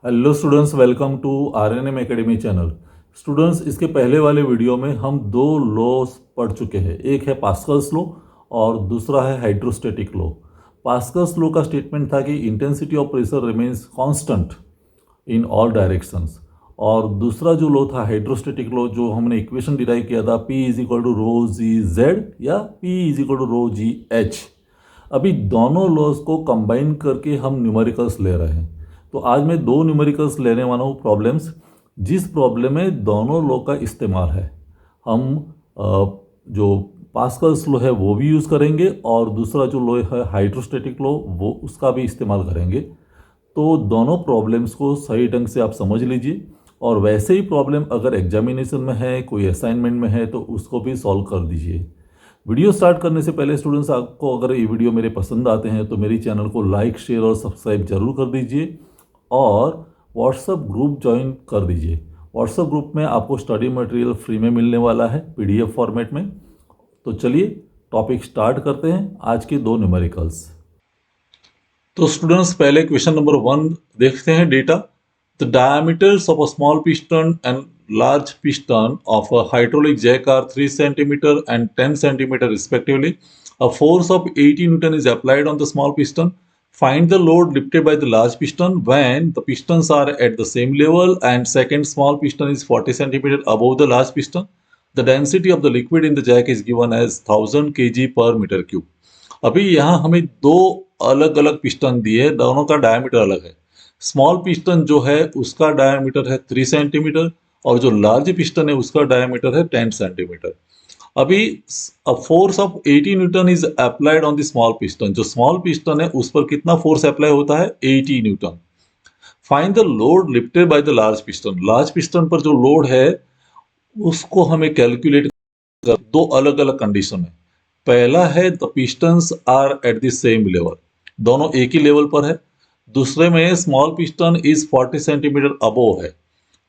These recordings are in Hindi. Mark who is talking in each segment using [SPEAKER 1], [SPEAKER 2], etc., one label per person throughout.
[SPEAKER 1] Hello students, welcome to RNM academy channel. Students, इसके पहले वाले वीडियो में हम दो लॉस पढ़ चुके हैं। एक है पास्कल्स लॉ और दूसरा है हाइड्रोस्टैटिक लॉ। पास्कल्स लॉ का स्टेटमेंट था कि intensity of pressure remains constant in all directions, और दूसरा जो लॉ था हाइड्रोस्टैटिक लॉ, जो हमने इक्वेशन डिराइव किया था P is equal to rho g z या P is equal to rho g h. अभी दोनों लॉज को कंबाइन करके हम न्यूमेरिकल्स ले रहे हैं। तो आज मैं दो न्यूमेरिकल्स लेने वाला हूँ प्रॉब्लम्स, जिस प्रॉब्लम में दोनों लॉ का इस्तेमाल है। हम जो पास्कल्स लॉ है वो भी यूज़ करेंगे और दूसरा जो लॉ है हाइड्रोस्टैटिक लॉ वो उसका भी इस्तेमाल करेंगे। तो दोनों प्रॉब्लम्स को सही ढंग से आप समझ लीजिए, और वैसे ही प्रॉब्लम अगर एग्जामिनेशन में है, कोई असाइनमेंट में है, तो उसको भी सॉल्व कर दीजिए। वीडियो स्टार्ट करने से पहले स्टूडेंट्स, आपको अगर ये वीडियो मेरे पसंद आते हैं तो मेरी चैनल को लाइक, शेयर और सब्सक्राइब जरूर कर दीजिए, और व्हाट्सएप ग्रुप ज्वाइन कर दीजिए। व्हाट्सएप ग्रुप में आपको स्टडी मटेरियल फ्री में मिलने वाला है पीडीएफ फॉर्मेट में। तो चलिए टॉपिक स्टार्ट करते हैं, आज के दो न्यूमेरिकल्स। तो स्टूडेंट्स, पहले क्वेश्चन नंबर 1 देखते हैं। Data: the diameters of a small piston and large piston of a hydraulic jack are 3 centimeter and 10 centimeter respectively. A force of 80 Newton is applied on the small piston. Find the load lifted by the large piston when the pistons are at the same level and second small piston is 40 centimeter above the large piston. The density of the liquid in the jack is given as 1000 kg per meter cube. अभी यहाँ हमें दो अलग अलग पिस्टन दिए, दोनों का डायमीटर अलग है। स्मॉल पिस्टन जो है उसका डायमीटर है 3 सेंटीमीटर और जो लार्ज पिस्टन है उसका डायमीटर है 10 सेंटीमीटर। अभी force of 80 Newton is applied on the small piston. जो स्मॉल पिस्टन है उस पर कितना फोर्स अप्लाई होता है? 80 Newton. Find the load lifted by the large piston. Large piston पर जो लोड है उसको हमें कैलकुलेट कर। दो अलग अलग कंडीशन है। पहला है the pistons are at the same level, दोनों एक ही लेवल पर है। दूसरे में small piston is 40 centimetre above है।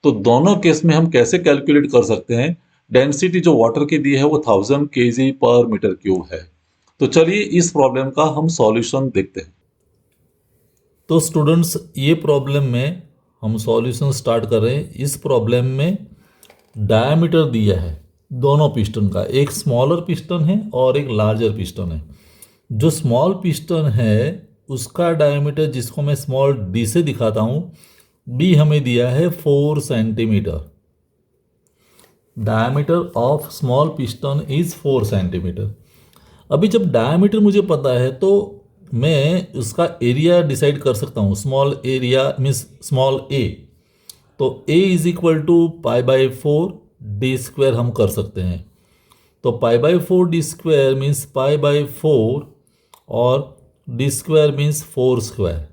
[SPEAKER 1] तो दोनों केस में हम कैसे कैलकुलेट कर सकते हैं? डेंसिटी जो वाटर की दी है वो 1000 kg पर मीटर क्यूब है। तो चलिए इस प्रॉब्लम का हम सॉल्यूशन देखते हैं। तो स्टूडेंट्स, ये प्रॉब्लम में हम सॉल्यूशन स्टार्ट कर रहे हैं। इस प्रॉब्लम में डायमीटर दिया है दोनों पिस्टन का, एक स्मॉलर पिस्टन है और एक लार्जर पिस्टन है। जो स्मॉल पिस्टन है उसका डायमीटर, जिसको मैं स्मॉल डी से दिखाता हूँ, बी हमें दिया है 4 centimetre. Diameter of small piston is 4 centimetre. अभी जब डायमीटर मुझे पता है तो मैं उसका एरिया डिसाइड कर सकता हूँ। Small area means small A, तो A is equal to π/4 D square हम कर सकते हैं। तो π/4 डी स्क्वायर मीन्स π/4 और डी स्क्वायर मीन्स 4 स्क्वायर।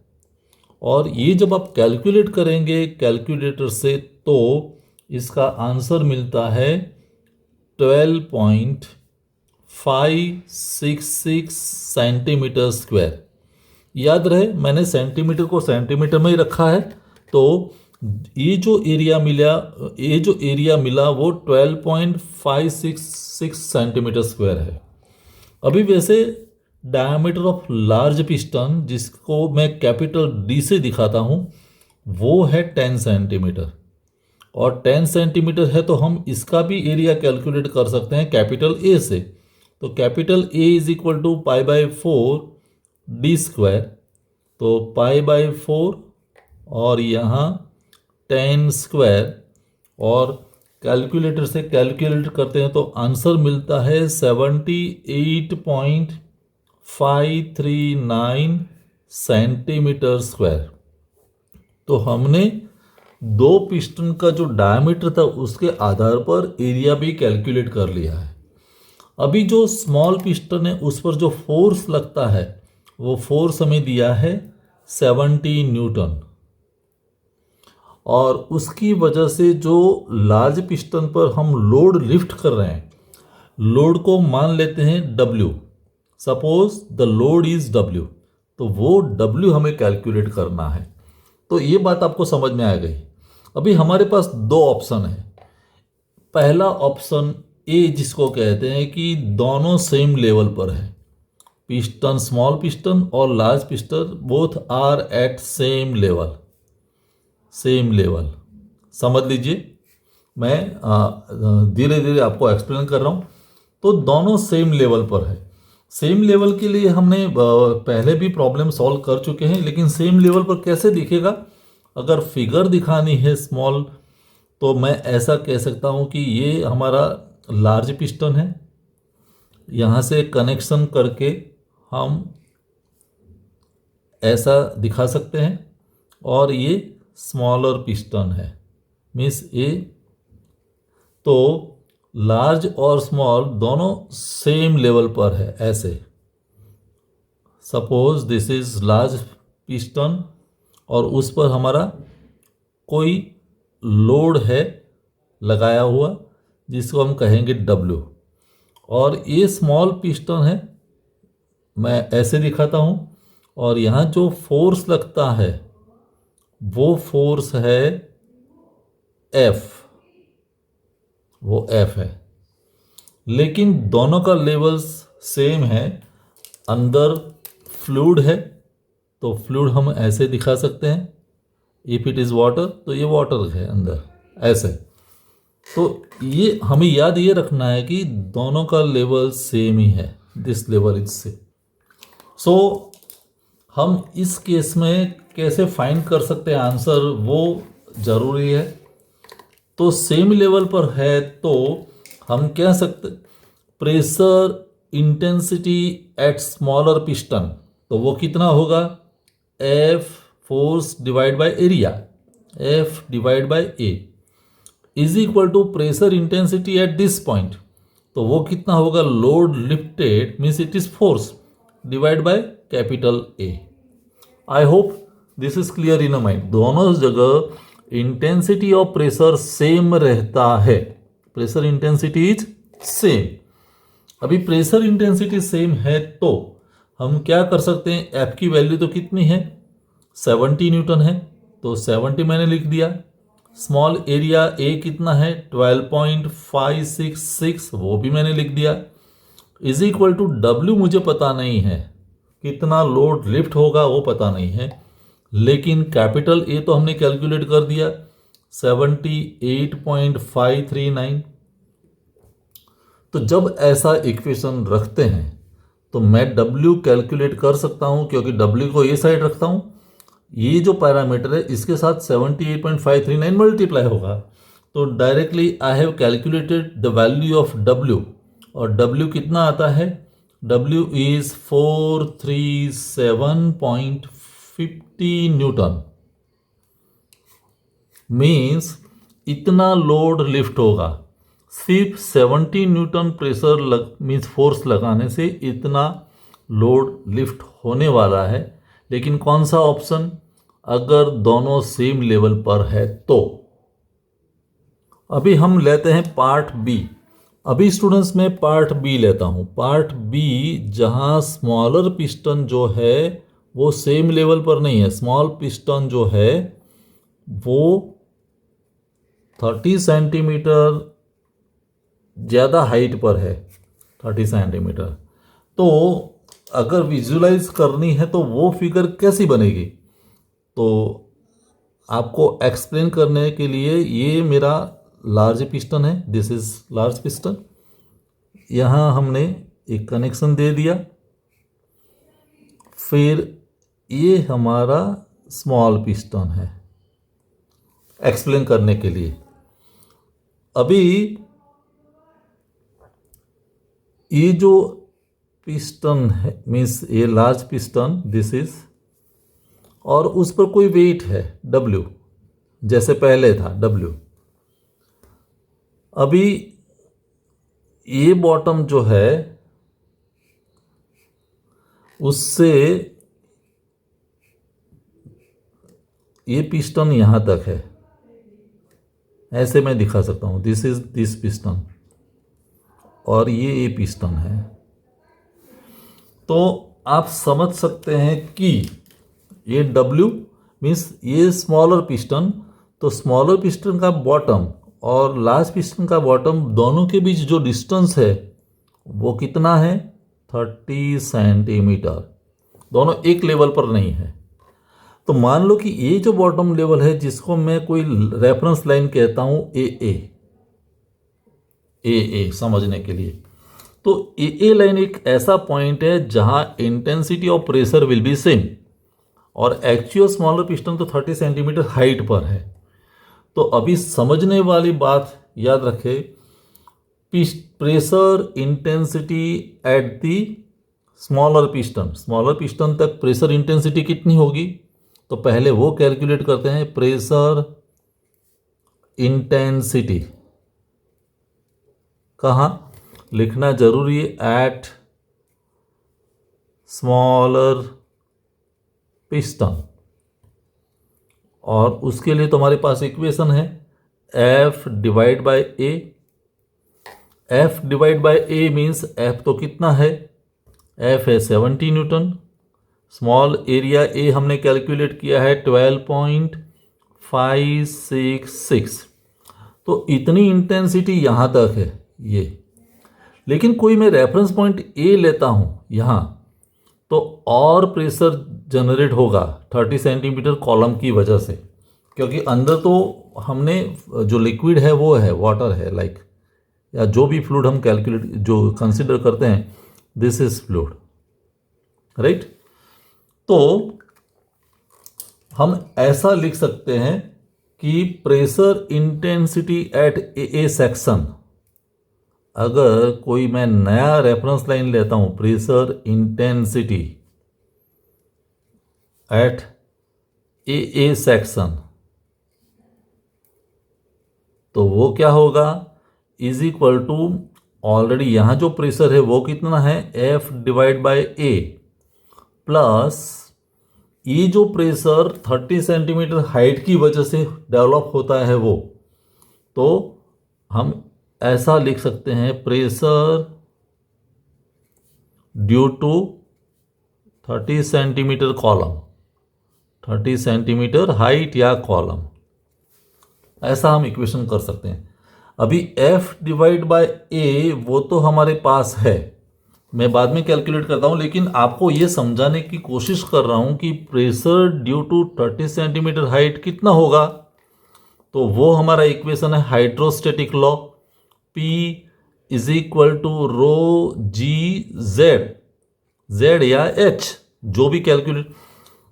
[SPEAKER 1] और ये जब आप कैलकुलेट करेंगे कैलकुलेटर से तो इसका आंसर मिलता है 12.566 सेंटीमीटर स्क्वायर। याद रहे मैंने सेंटीमीटर को सेंटीमीटर में ही रखा है। तो ये जो एरिया मिला वो 12.566 सेंटीमीटर स्क्वायर है। अभी वैसे डायमीटर ऑफ लार्ज पिस्टन, जिसको मैं कैपिटल डी से दिखाता हूँ, वो है 10 सेंटीमीटर, और 10 सेंटीमीटर है तो हम इसका भी एरिया कैलकुलेट कर सकते हैं कैपिटल ए से। तो capital A is equal to π/4 D square, तो π/4 और यहाँ 10 स्क्वायर, और कैलकुलेटर से कैलकुलेट करते हैं तो आंसर मिलता है 78.539 सेंटीमीटर स्क्वायर। तो हमने दो पिस्टन का जो डायमीटर था उसके आधार पर एरिया भी कैलकुलेट कर लिया है। अभी जो स्मॉल पिस्टन है उस पर जो फोर्स लगता है वो फोर्स हमें दिया है 70 न्यूटन, और उसकी वजह से जो लार्ज पिस्टन पर हम लोड लिफ्ट कर रहे हैं, लोड को मान लेते हैं W। Suppose the load is W, तो वो W हमें कैलकुलेट करना है। तो ये बात आपको समझ में आ गई। अभी हमारे पास दो ऑप्शन है। पहला ऑप्शन ए, जिसको कहते हैं कि दोनों सेम लेवल पर है, पिस्टन स्मॉल पिस्टन और large piston both are at same level. Same level. समझ लीजिए, मैं धीरे धीरे आपको एक्सप्लेन कर रहा हूँ। तो दोनों सेम लेवल पर है। सेम लेवल के लिए हमने पहले भी प्रॉब्लम सॉल्व कर चुके हैं, लेकिन सेम लेवल पर कैसे दिखेगा? अगर फिगर दिखानी है स्मॉल, तो मैं ऐसा कह सकता हूँ कि ये हमारा लार्ज पिस्टन है, यहाँ से कनेक्शन करके हम ऐसा दिखा सकते हैं, और ये स्मॉलर पिस्टन है, मीन्स ये। तो लार्ज और स्मॉल दोनों सेम लेवल पर है। ऐसे suppose this is large piston और उस पर हमारा कोई लोड है लगाया हुआ, जिसको हम कहेंगे W, और ये स्मॉल पिस्टन है, मैं ऐसे दिखाता हूँ। और यहाँ जो फोर्स लगता है वो फोर्स है F, वो F है। लेकिन दोनों का लेवल्स सेम है। अंदर फ्लूइड है, तो फ्लूइड हम ऐसे दिखा सकते हैं। इफ इट इज वाटर, तो ये वाटर है अंदर, ऐसे। तो ये हमें याद ये रखना है कि दोनों का लेवल सेम ही है। This level is same. So हम इस केस में कैसे फाइंड कर सकते हैं आंसर, वो जरूरी है। तो सेम लेवल पर है तो हम कह सकते pressure intensity at smaller piston, तो वो कितना होगा? F force divide by area, F divide by A is equal to pressure intensity at this point, तो वो कितना होगा? Load lifted means it is force divide by capital A। I hope this is clear in a mind. दोनों जगह इंटेंसिटी ऑफ प्रेशर सेम रहता है। Pressure intensity is same. अभी प्रेशर इंटेंसिटी सेम है तो हम क्या कर सकते हैं? F की वैल्यू तो कितनी है? 70 न्यूटन है, तो 70 मैंने लिख दिया। स्मॉल एरिया A कितना है? 12.566, वो भी मैंने लिख दिया। इज इक्वल टू W मुझे पता नहीं है, कितना लोड लिफ्ट होगा वो पता नहीं है, लेकिन कैपिटल A तो हमने कैलकुलेट कर दिया 78.539। तो जब ऐसा इक्वेशन रखते हैं तो मैं W कैलकुलेट कर सकता हूं, क्योंकि W को ये साइड रखता हूं। ये जो पैरामीटर है इसके साथ 78.539 मल्टीप्लाई होगा, तो directly I have calculated the value of W, और W कितना आता है? W is 437.50 Newton. मीन्स इतना लोड लिफ्ट होगा। सिर्फ 70 न्यूटन प्रेशर मीन्स फोर्स लगाने से इतना लोड लिफ्ट होने वाला है। लेकिन कौन सा ऑप्शन? अगर दोनों सेम लेवल पर है तो। अभी हम लेते हैं पार्ट बी। अभी स्टूडेंट्स मैं पार्ट बी लेता हूं। पार्ट बी जहां स्मॉलर पिस्टन जो है वो सेम लेवल पर नहीं है। स्मॉल पिस्टन जो है वो 30 सेंटीमीटर ज़्यादा हाइट पर है, 30 सेंटीमीटर। तो अगर विजुलाइज करनी है तो वो फिगर कैसी बनेगी? तो आपको एक्सप्लेन करने के लिए ये मेरा लार्ज पिस्टन है, दिस इज लार्ज पिस्टन। यहाँ हमने एक कनेक्शन दे दिया, फिर ये हमारा स्मॉल पिस्टन है एक्सप्लेन करने के लिए। अभी ये जो पिस्टन है मीन्स ये लार्ज पिस्टन दिस इज, और उस पर कोई वेट है W, जैसे पहले था W। अभी ये बॉटम जो है उससे ये पिस्टन यहां तक है, ऐसे मैं दिखा सकता हूं। दिस इज दिस पिस्टन और ये पिस्टन है। तो आप समझ सकते हैं कि ये W मीन्स ये स्मॉलर पिस्टन, तो स्मॉलर पिस्टन का बॉटम और लार्ज पिस्टन का बॉटम दोनों के बीच जो डिस्टेंस है वो कितना है? 30 सेंटीमीटर। दोनों एक लेवल पर नहीं है। तो मान लो कि ये जो बॉटम लेवल है जिसको मैं कोई रेफरेंस लाइन कहता हूं ए समझने के लिए, तो ए लाइन एक ऐसा पॉइंट है जहां intensity of pressure will be same और एक्चुअल स्मॉलर पिस्टन तो 30 सेंटीमीटर हाइट पर है। तो अभी समझने वाली बात याद रखें, pressure intensity at the smaller piston तक प्रेशर इंटेंसिटी कितनी होगी, तो पहले वो कैलकुलेट करते हैं। प्रेशर इंटेंसिटी कहाँ लिखना जरूरी है, एट स्मॉलर पिस्टन, और उसके लिए तुम्हारे पास इक्वेशन है F डिवाइड बाय ए। F डिवाइड बाय ए मीन्स F तो कितना है, F है 70 न्यूटन, स्मॉल एरिया ए हमने कैलकुलेट किया है 12.566, तो इतनी इंटेंसिटी यहाँ तक है ये। लेकिन कोई मैं रेफरेंस पॉइंट ए लेता हूँ यहाँ, तो और प्रेशर जनरेट होगा 30 सेंटीमीटर कॉलम की वजह से, क्योंकि अंदर तो हमने जो लिक्विड है वो है वाटर है, लाइक या जो भी फ्लूइड हम कैलकुलेट जो कंसिडर करते हैं, दिस इज फ्लूइड, राइट। तो हम ऐसा लिख सकते हैं कि pressure intensity eight A section, अगर कोई मैं नया रेफरेंस लाइन लेता हूं, pressure intensity eight A section, तो वो क्या होगा, इज इक्वल टू, ऑलरेडी यहां जो प्रेशर है वो कितना है, F डिवाइड बाय ए, प्लस ये जो प्रेशर 30 सेंटीमीटर हाइट की वजह से डेवलप होता है वो, तो हम ऐसा लिख सकते हैं, pressure due to 30 centimetre column, 30 centimetre height या कॉलम, ऐसा हम इक्वेशन कर सकते हैं। अभी F डिवाइड बाय ए वो तो हमारे पास है, मैं बाद में कैलकुलेट करता हूं, लेकिन आपको ये समझाने की कोशिश कर रहा हूं कि pressure due to 30 centimetre height कितना होगा, तो वो हमारा इक्वेशन है hydrostatic law, P is equal to rho g z या H, जो भी कैलकुलेट।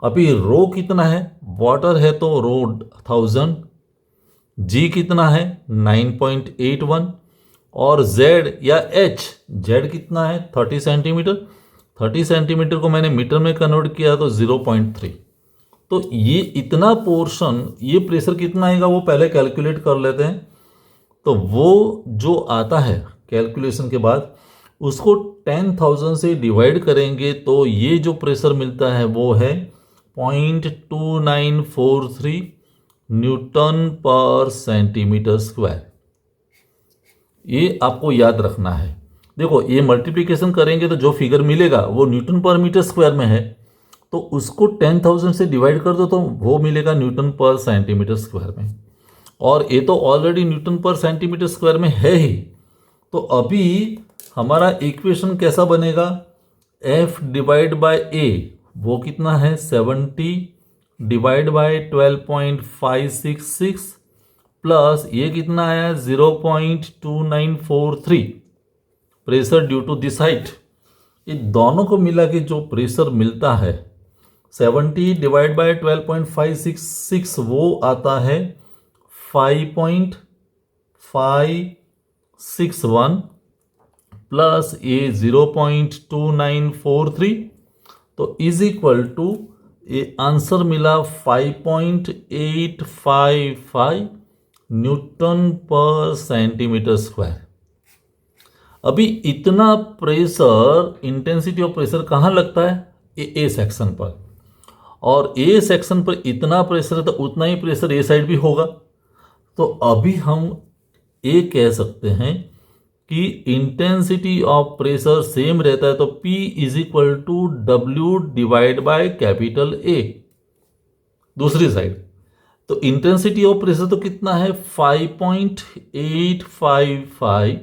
[SPEAKER 1] अभी रो कितना है, वाटर है तो रो 1000, G कितना है 9.81, और Z या H, Z कितना है 30 सेंटीमीटर, 30 सेंटीमीटर को मैंने मीटर में कन्वर्ट किया तो 0.3। तो ये इतना पोर्शन, ये प्रेशर कितना आएगा वो पहले कैलकुलेट कर लेते हैं। तो वो जो आता है कैलकुलेशन के बाद उसको 10,000 से डिवाइड करेंगे तो ये जो प्रेशर मिलता है वो है 0.2943 न्यूटन पर सेंटीमीटर स्क्वायर। ये आपको याद रखना है। देखो ये मल्टीप्लिकेशन करेंगे तो जो फिगर मिलेगा वो न्यूटन पर मीटर स्क्वायर में है, तो उसको 10,000 से डिवाइड कर दो तो वो मिलेगा न्यूटन पर सेंटीमीटर स्क्वायर में, और ये तो already Newton per centimetre square में है ही। तो अभी हमारा इक्वेशन कैसा बनेगा, F डिवाइड बाय ए वो कितना है 70 डिवाइड बाय 12.566 प्लस ये कितना आया 0.2943 pressure due to this height. ये दोनों को मिला के जो प्रेशर मिलता है 70 डिवाइड बाय 12.566 वो आता है 5.561 प्लस ये 0.2943, तो इज इक्वल टू ये आंसर मिला 5.855 न्यूटन पर सेंटीमीटर स्क्वायर। अभी इतना प्रेशर, इंटेंसिटी ऑफ प्रेशर कहाँ लगता है, ए सेक्शन पर, और ए सेक्शन पर इतना प्रेशर है तो उतना ही प्रेशर ए साइड भी होगा। तो अभी हम ये कह सकते हैं कि इंटेंसिटी ऑफ प्रेशर सेम रहता है, तो P is equal to W divide by capital A। दूसरी साइड तो इंटेंसिटी ऑफ प्रेशर तो कितना है 5.855,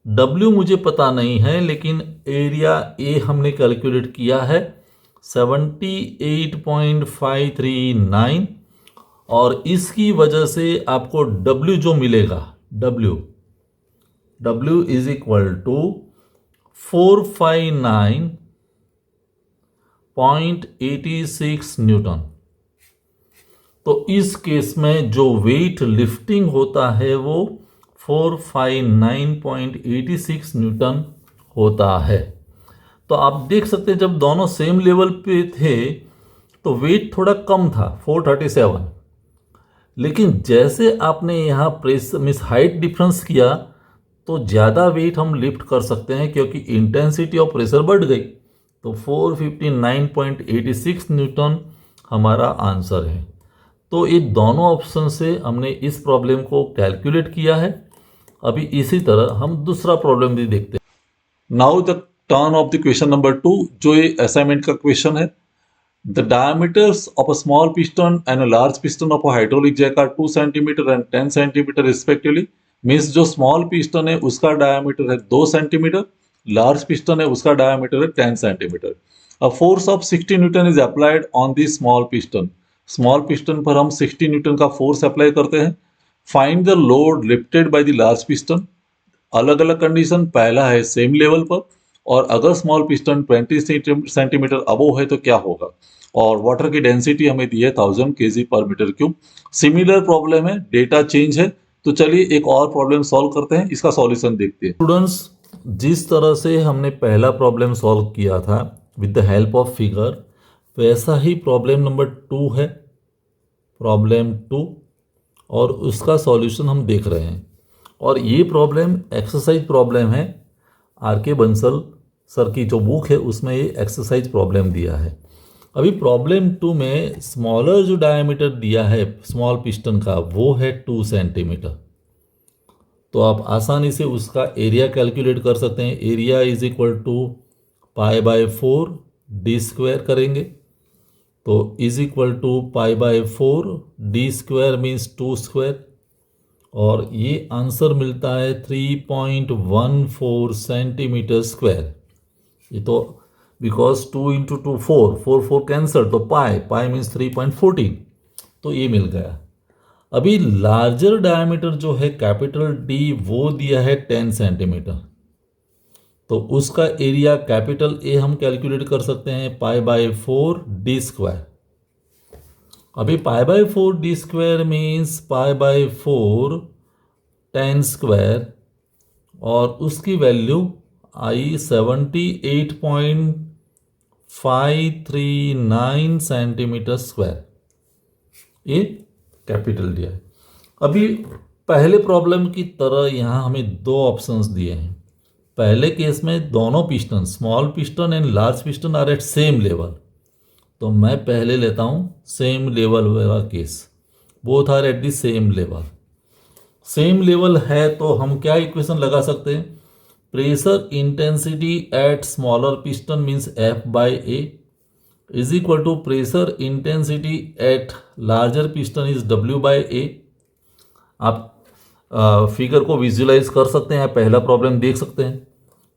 [SPEAKER 1] W मुझे पता नहीं है लेकिन एरिया A हमने कैलकुलेट किया है 78.539 और इसकी वजह से आपको W जो मिलेगा, W is equal to 459.86 newton. तो इस केस में जो वेट लिफ्टिंग होता है वो 459.86 न्यूटन होता है। तो आप देख सकते हैं जब दोनों सेम लेवल पे थे तो वेट थोड़ा कम था 437, लेकिन जैसे आपने यहाँ प्रेस मिस हाइट डिफरेंस किया तो ज़्यादा वेट हम लिफ्ट कर सकते हैं क्योंकि इंटेंसिटी ऑफ प्रेशर बढ़ गई। तो 459.86 न्यूटन हमारा आंसर है। तो ये दोनों ऑप्शन से हमने इस प्रॉब्लम को कैलकुलेट किया है। अभी इसी तरह हम दूसरा प्रॉब्लम भी देखते हैं। Now the turn of the question number 2, जो ये असाइनमेंट का क्वेश्चन है। The diameters of a small piston and a large piston of a hydraulic jack are 2 centimetre and 10 centimetre respectively. Means जो स्मॉल पिस्टन है उसका डायमीटर है 2 सेंटीमीटर, लार्ज पिस्टन है उसका डायमीटर है 10 centimetre. A force of 60 Newton is applied on the small piston. Small piston पर हम 60 न्यूटन का फोर्स अप्लाई करते हैं। Find the load lifted by the large piston. अलग अलग कंडीशन, पहला है सेम लेवल पर, और अगर स्मॉल पिस्टन 20 सेंटीमीटर अबोव है तो क्या होगा। और वाटर की डेंसिटी हमें दी है 1000 kg पर मीटर क्यूब। सिमिलर प्रॉब्लम है, डेटा चेंज है। तो चलिए एक और प्रॉब्लम सॉल्व करते हैं, इसका सॉल्यूशन देखते हैं। स्टूडेंट्स, जिस तरह से हमने पहला प्रॉब्लम सॉल्व किया था with the help of figure, वैसा ही प्रॉब्लम नंबर 2 है, प्रॉब्लम 2, और उसका सॉल्यूशन हम देख रहे हैं। और ये प्रॉब्लम एक्सरसाइज प्रॉब्लम है। आर के बंसल सर की जो बुक है उसमें ये एक्सरसाइज प्रॉब्लम दिया है। अभी प्रॉब्लम 2 में स्मॉलर जो डायमीटर दिया है स्मॉल पिस्टन का वो है 2 सेंटीमीटर। तो आप आसानी से उसका एरिया कैलकुलेट कर सकते हैं। Area is equal to π/4 d² करेंगे तो is equal to π/4 d² means 2², और ये आंसर मिलता है 3.14 सेंटीमीटर स्क्वायर। ये तो बिकॉज 2 इंटू 2 4 कैंसर, तो पाई मीन्स 3.14, तो ये मिल गया। अभी लार्जर डायमीटर जो है कैपिटल डी वो दिया है 10 सेंटीमीटर, तो उसका एरिया कैपिटल ए हम कैलकुलेट कर सकते हैं π/4 d²। अभी π/4 d² मीन्स π/4 10², और उसकी वैल्यू आई 78.539 सेंटीमीटर स्क्वायर। ये कैपिटल दिया है। अभी पहले प्रॉब्लम की तरह यहाँ हमें 2 ऑप्शंस दिए हैं। पहले केस में दोनों piston, small piston and large piston are at same level, तो मैं पहले लेता हूँ सेम लेवल वाला case. Both are at the same level. Same level है तो हम क्या इक्वेशन लगा सकते हैं। Pressure intensity at smaller piston means F/A is equal to pressure intensity at larger piston is W/A। आप फिगर को विजुलाइज कर सकते हैं, पहला प्रॉब्लम देख सकते हैं।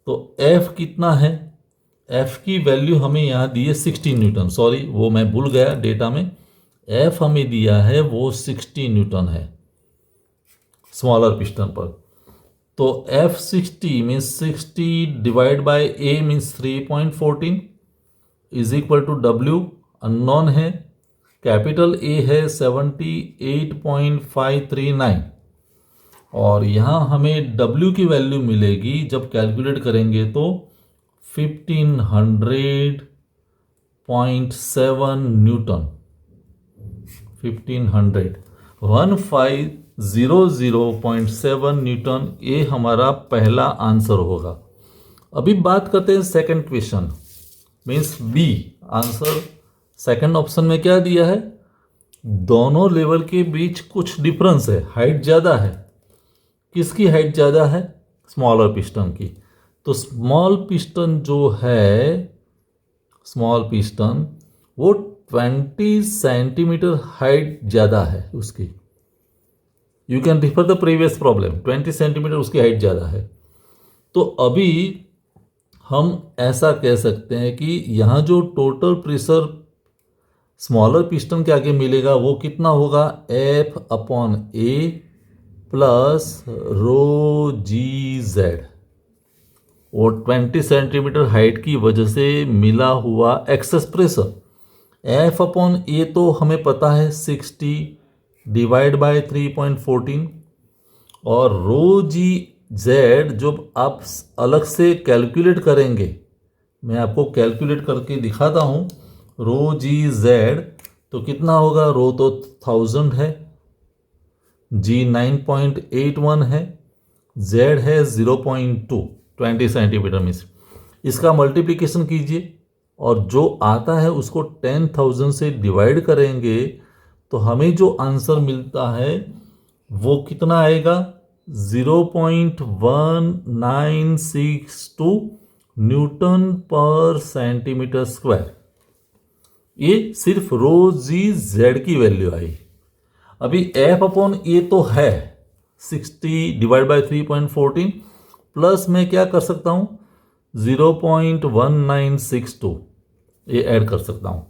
[SPEAKER 1] तो F कितना है, F की वैल्यू हमें यहाँ दी है 60 न्यूटन। सॉरी, वो मैं भूल गया डेटा में। F हमें दिया है वो 60 न्यूटन है स्मॉलर पिस्टन पर। तो F60 means 60 divide by A means 3.14 is equal to W unknown है, कैपिटल A है 78.539, और यहाँ हमें W की वैल्यू मिलेगी जब कैलकुलेट करेंगे तो 1500.7 न्यूटन। 1500.7 न्यूटन, ये हमारा पहला आंसर होगा। अभी बात करते हैं second question, means B answer. Second option में क्या दिया है, दोनों लेवल के बीच कुछ डिफरेंस है, हाइट ज़्यादा है। किसकी हाइट ज़्यादा है, स्मॉलर पिस्टन की। तो स्मॉल पिस्टन जो है, स्मॉल पिस्टन वो 20 सेंटीमीटर हाइट ज़्यादा है उसकी। You can refer the previous problem, 20 centimetre उसकी हाइट ज़्यादा है। तो अभी हम ऐसा कह सकते हैं कि यहाँ जो टोटल प्रेशर स्मॉलर पिस्टन के आगे मिलेगा वो कितना होगा, F/A प्लस रो जी जेड। वो 20 सेंटीमीटर हाइट की वजह से मिला हुआ एक्सेस प्रेशर। F/A तो हमें पता है 60 डिवाइड बाय 3.14, और रो जी जेड जो आप अलग से कैलकुलेट करेंगे, मैं आपको कैलकुलेट करके दिखाता हूँ। रो जी जेड तो कितना होगा, रो तो 1000 है, जी 9.81 है, जेड है 0.2, 20 सेंटीमीटर में से इसका मल्टीप्लिकेशन कीजिए और जो आता है उसको 10,000 से डिवाइड करेंगे तो हमें जो आंसर मिलता है वो कितना आएगा, 0.1962 न्यूटन पर सेंटीमीटर स्क्वायर। ये सिर्फ रो जी जेड की वैल्यू आई। अभी F/A तो है 60 डिवाइड बाय 3.14, प्लस मैं क्या कर सकता हूं, 0.1962 ये ऐड कर सकता हूं,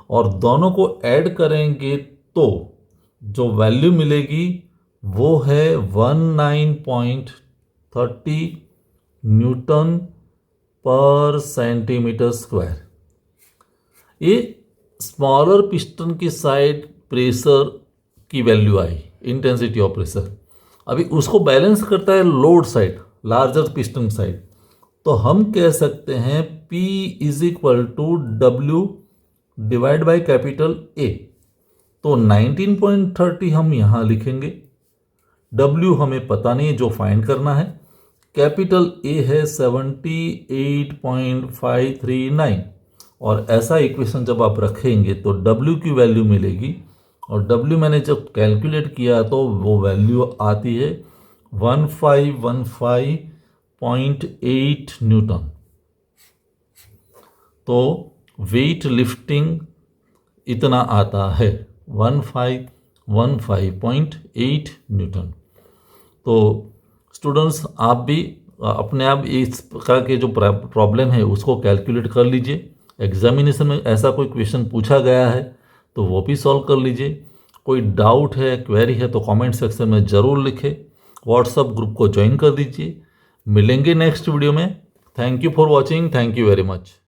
[SPEAKER 1] और दोनों को ऐड करेंगे तो जो वैल्यू मिलेगी वो है 19.30 न्यूटन पर सेंटीमीटर स्क्वायर। ये स्मॉलर पिस्टन की साइड प्रेशर की वैल्यू आई, इंटेंसिटी ऑफ प्रेशर। अभी उसको बैलेंस करता है load side, larger piston side, तो हम कह सकते हैं P is equal to W divide by capital A। तो 19.30 हम यहाँ लिखेंगे, W हमें पता नहीं जो फाइंड करना है, कैपिटल A है 78.539, और ऐसा इक्वेशन जब आप रखेंगे तो W की वैल्यू मिलेगी, और W मैंने जब कैलकुलेट किया तो वो वैल्यू आती है 1515.8 न्यूटन। तो वेट लिफ्टिंग इतना आता है 1515.8 न्यूटन। तो स्टूडेंट्स आप भी अपने आप इस प्रकार के जो प्रॉब्लम है उसको कैलकुलेट कर लीजिए। एग्जामिनेशन में ऐसा कोई क्वेश्चन पूछा गया है तो वो भी सॉल्व कर लीजिए। कोई डाउट है, क्वेरी है तो कमेंट सेक्शन में ज़रूर लिखें। व्हाट्सएप ग्रुप को ज्वाइन कर दीजिए। मिलेंगे नेक्स्ट वीडियो में। Thank you for watching. Thank you very much.